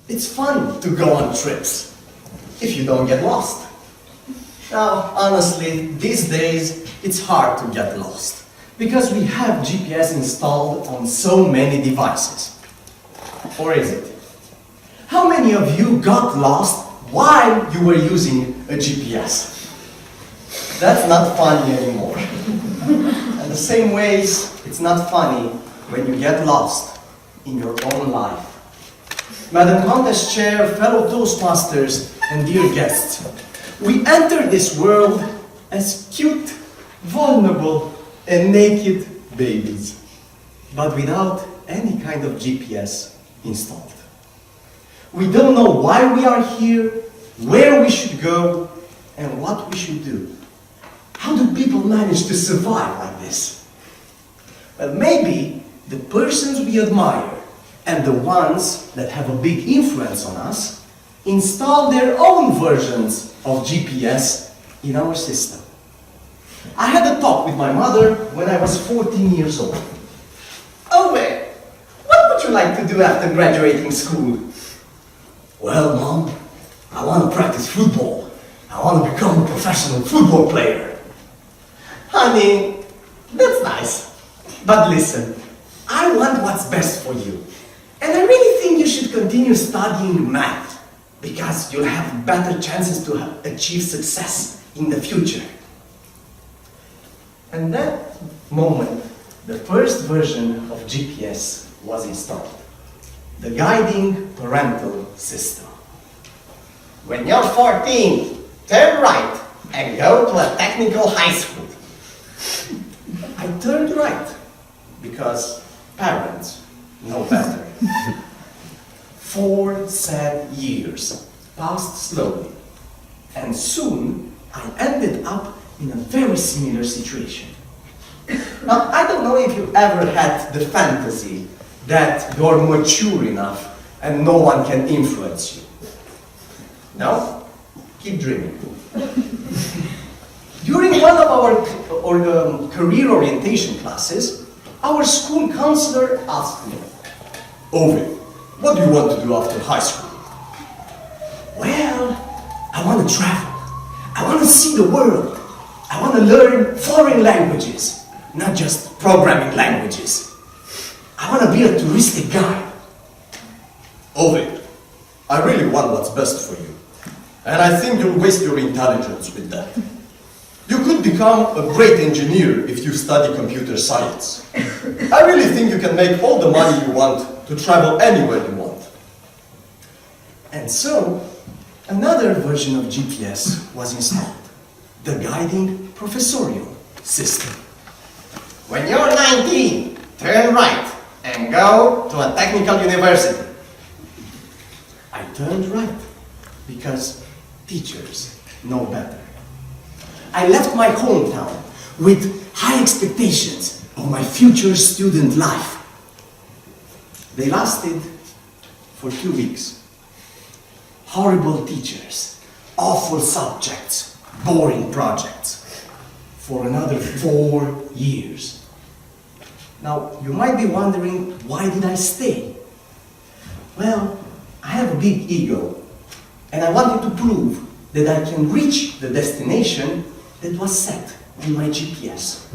It's fun to go on trips, if you don't get lost. Now, honestly, these days, it's hard to get lost, because we have GPS installed on so many devices. Or is it? How many of you got lost while you were using a GPS? That's not funny anymore. And the same ways, it's not funny when you get lost in your own life. Madam Contest Chair, fellow Toastmasters, and dear guests, we enter this world as cute, vulnerable, and naked babies, but without any kind of GPS installed. We don't know why we are here, where we should go, and what we should do. How do people manage to survive like this? Well, maybe the persons we admire and the ones that have a big influence on us install their own versions of GPS in our system. I had a talk with my mother when I was 14 years old. Ove, what would you like to do after graduating school? Well, Mom, I want to practice football. I want to become a professional football player. Honey, that's nice. But listen, I want what's best for you. And I really think you should continue studying math, because you'll have better chances to achieve success in the future. And that moment, the first version of GPS was installed. The guiding parental system. When you're 14, turn right and go to a technical high school. I turned right because parents know better. 4 sad years passed slowly, and soon I ended up in a very similar situation. Now, I don't know if you ever had the fantasy that you're mature enough and no one can influence you. No? Keep dreaming. During one of our career orientation classes, our school counselor asked me, Ovidiu, what do you want to do after high school? Well, I want to travel. I want to see the world. I want to learn foreign languages, not just programming languages. I want to be a touristic guide. Ovidiu, I really want what's best for you. And I think you'll waste your intelligence with that. You could become a great engineer if you study computer science. I really think you can make all the money you want to travel anywhere you want. And so, another version of GPS was installed. The guiding professorial system. When you're 19, turn right and go to a technical university. I turned right because teachers know better. I left my hometown with high expectations of my future student life. They lasted for 2 weeks. Horrible teachers, awful subjects, boring projects. For another 4 years. Now, you might be wondering, why did I stay? Well, I have a big ego, and I wanted to prove that I can reach the destination that was set in my GPS.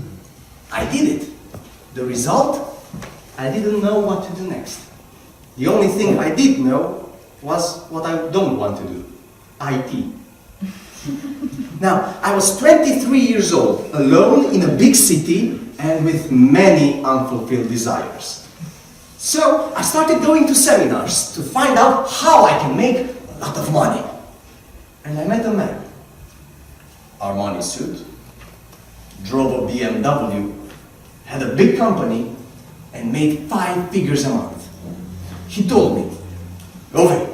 I did it. The result? I didn't know what to do next. The only thing I did know was what I don't want to do. IT. Now, I was 23 years old, alone in a big city and with many unfulfilled desires. So, I started going to seminars to find out how I can make a lot of money. And I met a man. Armani suit, drove a BMW, had a big company, and made 5 figures a month. He told me, Ovidiu,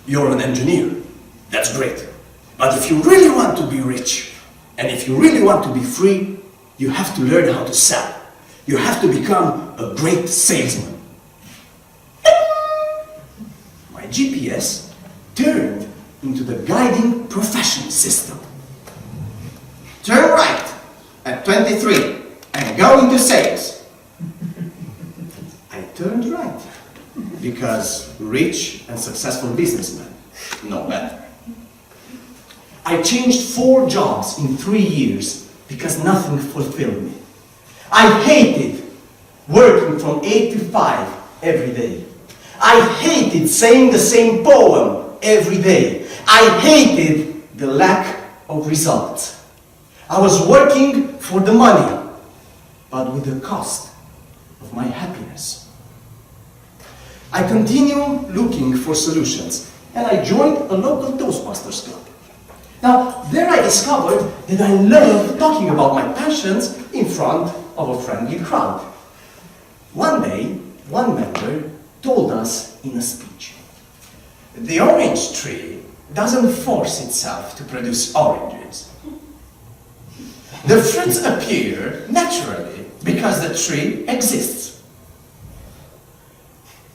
you're an engineer. That's great. But if you really want to be rich, and if you really want to be free, you have to learn how to sell. You have to become a great salesman. My GPS turned into the guiding profession system. Turn right at 23 and go into sales. I turned right because rich and successful businessmen know better. I changed 4 jobs in 3 years because nothing fulfilled me. I hated working from 8 to 5 every day. I hated saying the same poem every day. I hated the lack of results. I was working for the money, but with the cost of my happiness. I continued looking for solutions, and I joined a local Toastmasters club. Now, there I discovered that I loved talking about my passions in front of a friendly crowd. One day, one member told us in a speech, The orange tree doesn't force itself to produce oranges. The fruits appear naturally because the tree exists.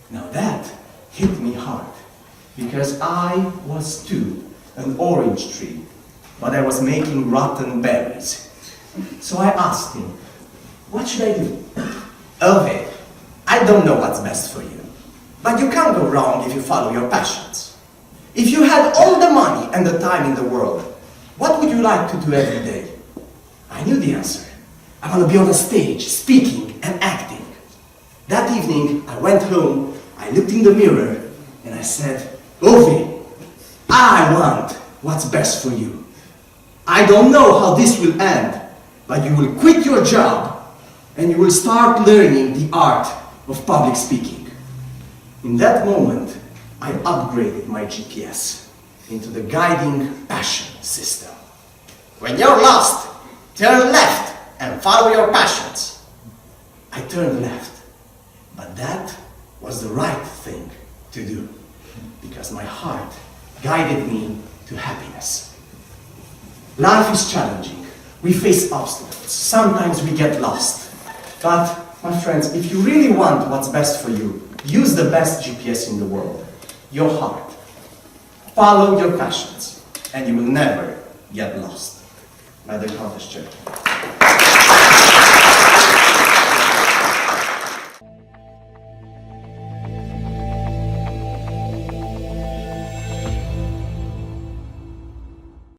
Now that hit me hard, because I was too an orange tree, but I was making rotten berries. So I asked him, what should I do? Ovid, I don't know what's best for you, but you can't go wrong if you follow your passions. If you had all the money and the time in the world, what would you like to do every day? I knew the answer. I want to be on a stage, speaking and acting. That evening, I went home, I looked in the mirror, and I said, Ovi, I want what's best for you. I don't know how this will end, but you will quit your job and you will start learning the art of public speaking. In that moment, I upgraded my GPS into the guiding passion system. When you're lost, turn left and follow your passions. I turned left, but that was the right thing to do, because my heart guided me to happiness. Life is challenging. We face obstacles. Sometimes we get lost. But, my friends, if you really want what's best for you, use the best GPS in the world, your heart. Follow your passions, and you will never get lost. By the Countess Church.